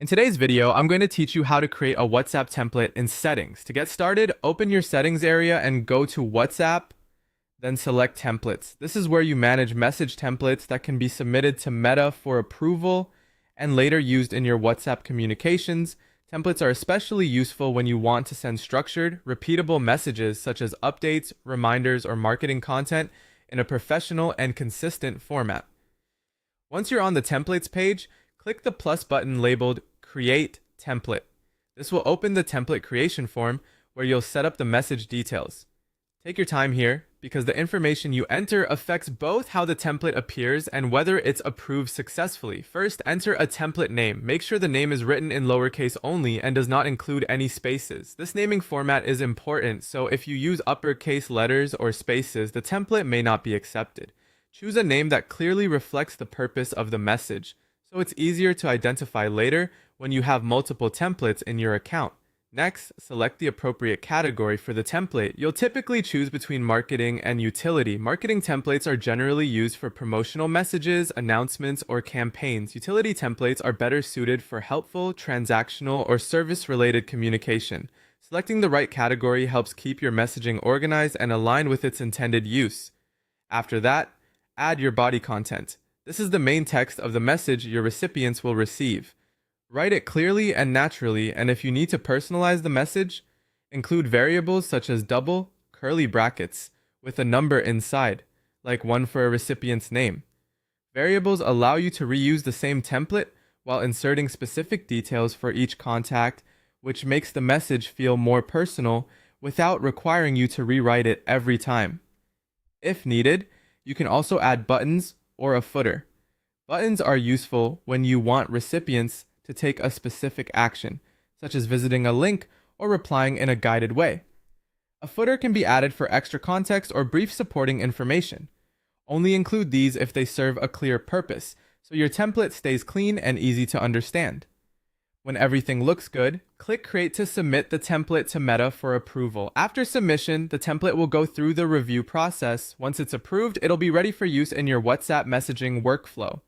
In today's video, I'm going to teach you how to create a WhatsApp template in Settings. To get started, open your Settings area and go to WhatsApp, then select Templates. This is where you manage message templates that can be submitted to Meta for approval and later used in your WhatsApp communications. Templates are especially useful when you want to send structured, repeatable messages such as updates, reminders, or marketing content in a professional and consistent format. Once you're on the Templates page, click the plus button labeled Create Template. This will open the template creation form where you'll set up the message details. Take your time here because the information you enter affects both how the template appears and whether it's approved successfully. First, enter a template name. Make sure the name is written in lowercase only and does not include any spaces. This naming format is important, so if you use uppercase letters or spaces, the template may not be accepted. Choose a name that clearly reflects the purpose of the message, so it's easier to identify later when you have multiple templates in your account. Next, select the appropriate category for the template. You'll typically choose between marketing and utility. Marketing templates are generally used for promotional messages, announcements, or campaigns. Utility templates are better suited for helpful, transactional, or service-related communication. Selecting the right category helps keep your messaging organized and aligned with its intended use. After that, add your body content. This is the main text of the message your recipients will receive. Write it clearly and naturally, and if you need to personalize the message, include variables such as double, curly brackets with a number inside, like one for a recipient's name. Variables allow you to reuse the same template while inserting specific details for each contact, which makes the message feel more personal without requiring you to rewrite it every time. If needed, you can also add buttons or a footer. Buttons are useful when you want recipients to take a specific action, such as visiting a link or replying in a guided way. A footer can be added for extra context or brief supporting information. Only include these if they serve a clear purpose, so your template stays clean and easy to understand. When everything looks good, click Create to submit the template to Meta for approval. After submission, the template will go through the review process. Once it's approved, it'll be ready for use in your WhatsApp messaging workflow.